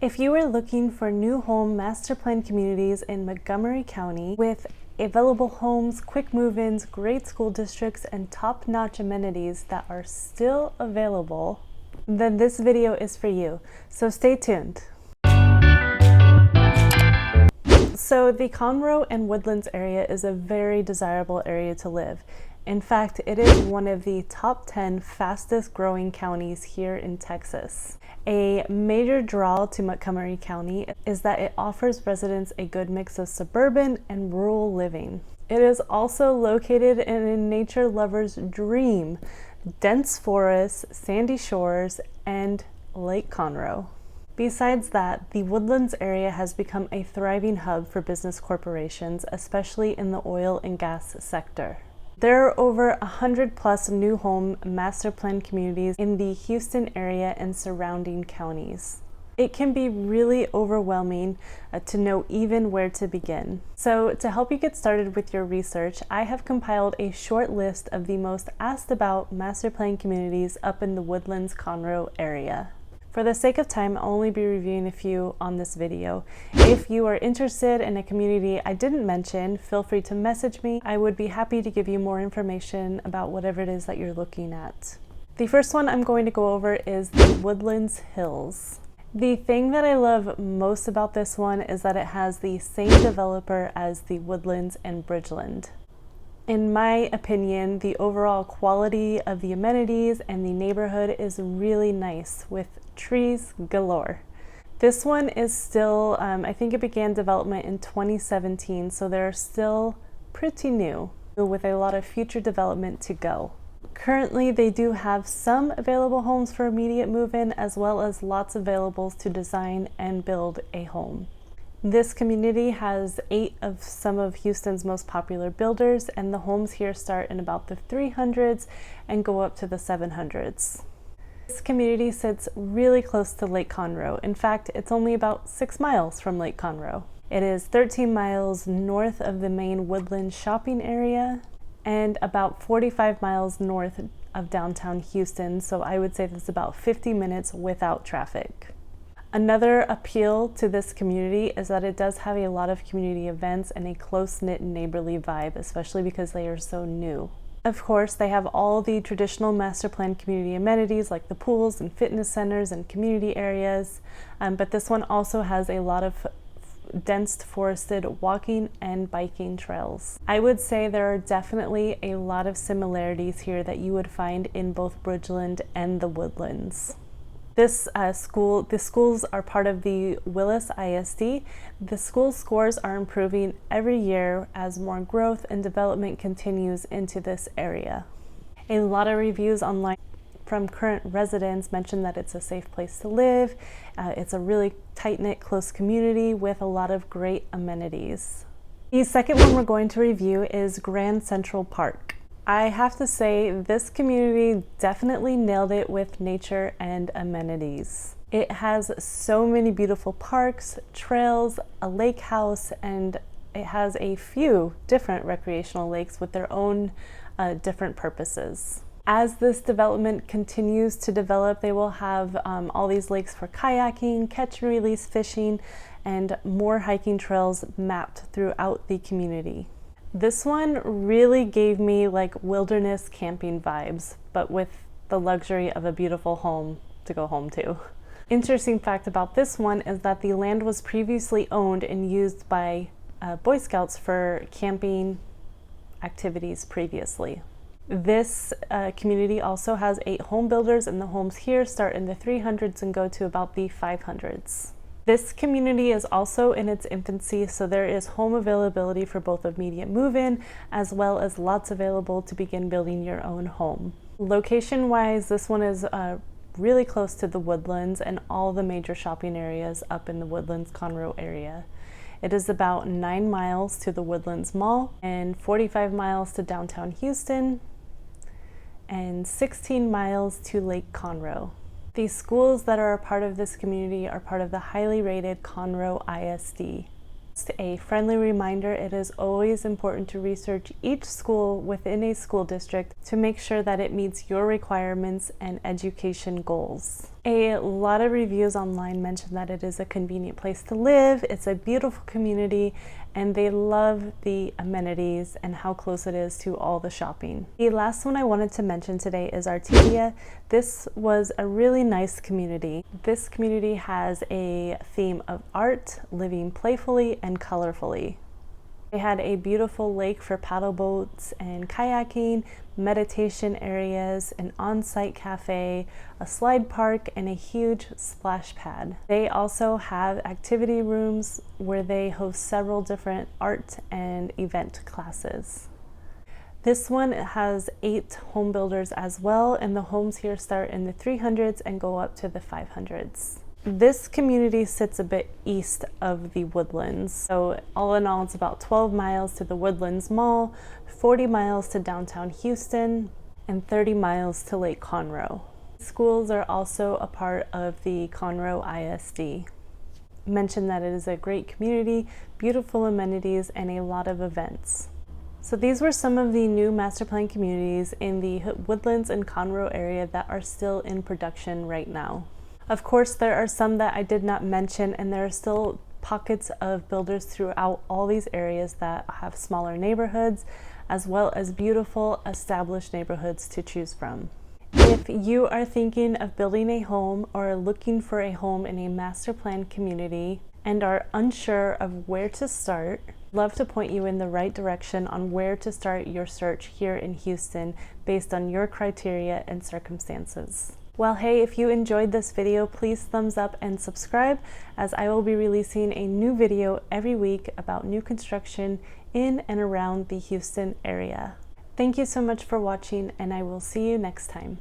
If you are looking for new home master plan communities in Montgomery County with available homes, quick move-ins, great school districts, and top-notch amenities that are still available, then this video is for you. So stay tuned. So the Conroe and Woodlands area is a very desirable area to live. In fact, it is one of the top 10 fastest growing counties here in Texas. A major draw to Montgomery County is that it offers residents a good mix of suburban and rural living. It is also located in a nature lover's dream: dense forests, sandy shores, and Lake Conroe. Besides that, the Woodlands area has become a thriving hub for business corporations, especially in the oil and gas sector. There are over 100 plus new home master plan communities in the Houston area and surrounding counties. It can be really overwhelming to know even where to begin. So to help you get started with your research, I have compiled a short list of the most asked about master plan communities up in the Woodlands Conroe area. For the sake of time, I'll only be reviewing a few on this video. If you are interested in a community I didn't mention, feel free to message me. I would be happy to give you more information about whatever it is that you're looking at. The first one I'm going to go over is the Woodlands Hills. The thing that I love most about this one is that it has the same developer as the Woodlands and Bridgeland. In my opinion, the overall quality of the amenities and the neighborhood is really nice with trees galore. This one is still, I think it began development in 2017, so they're still pretty new with a lot of future development to go. Currently, they do have some available homes for immediate move-in, as well as lots available to design and build a home. This community has 8 of some of Houston's most popular builders, and the homes here start in about the 300s and go up to the 700s. This community sits really close to Lake Conroe. In fact, it's only about 6 miles from Lake Conroe. It is 13 miles north of the main Woodlands shopping area and about 45 miles north of downtown Houston, so I would say that's about 50 minutes without traffic. Another appeal to this community is that it does have a lot of community events and a close-knit neighborly vibe, especially because they are so new. Of course, they have all the traditional master plan community amenities like the pools and fitness centers and community areas, but this one also has a lot of dense forested walking and biking trails. I would say there are definitely a lot of similarities here that you would find in both Bridgeland and the Woodlands. The schools are part of the Willis ISD. The school scores are improving every year as more growth and development continues into this area. A lot of reviews online from current residents mention that it's a safe place to live. It's a really tight-knit, close community with a lot of great amenities. The second one we're going to review is Grand Central Park. I have to say, this community definitely nailed it with nature and amenities. It has so many beautiful parks, trails, a lake house, and it has a few different recreational lakes with their own different purposes. As this development continues to develop, they will have all these lakes for kayaking, catch and release fishing, and more hiking trails mapped throughout the community. This one really gave me like wilderness camping vibes, but with the luxury of a beautiful home to go home to. Interesting fact about this one is that the land was previously owned and used by Boy Scouts for camping activities previously. This community also has 8 home builders, and the homes here start in the 300s and go to about the 500s. This community is also in its infancy, so there is home availability for both immediate move-in as well as lots available to begin building your own home. Location-wise, this one is really close to the Woodlands and all the major shopping areas up in the Woodlands Conroe area. It is about 9 miles to the Woodlands Mall and 45 miles to downtown Houston and 16 miles to Lake Conroe. The schools that are a part of this community are part of the highly rated Conroe ISD. Just a friendly reminder, it is always important to research each school within a school district to make sure that it meets your requirements and education goals. A lot of reviews online mention that it is a convenient place to live, it's a beautiful community, and they love the amenities and how close it is to all the shopping. The last one I wanted to mention today is Artemia. This was a really nice community. This community has a theme of art, living playfully and colorfully. They had a beautiful lake for paddle boats and kayaking, meditation areas, an on-site cafe, a slide park, and a huge splash pad. They also have activity rooms where they host several different art and event classes. This one has 8 home builders as well, and the homes here start in the 300s and go up to the 500s. This community sits a bit east of the Woodlands, so all in all it's about 12 miles to the Woodlands Mall, 40 miles to downtown Houston, and 30 miles to Lake Conroe. Schools are also a part of the Conroe ISD. Mentioned that it is a great community, beautiful amenities, and a lot of events. So these were some of the new master plan communities in the Woodlands and Conroe area that are still in production right now. Of course, there are some that I did not mention, and there are still pockets of builders throughout all these areas that have smaller neighborhoods, as well as beautiful established neighborhoods to choose from. If you are thinking of building a home or looking for a home in a master plan community and are unsure of where to start, I'd love to point you in the right direction on where to start your search here in Houston based on your criteria and circumstances. Well, hey, if you enjoyed this video, please thumbs up and subscribe, as I will be releasing a new video every week about new construction in and around the Houston area. Thank you so much for watching, and I will see you next time.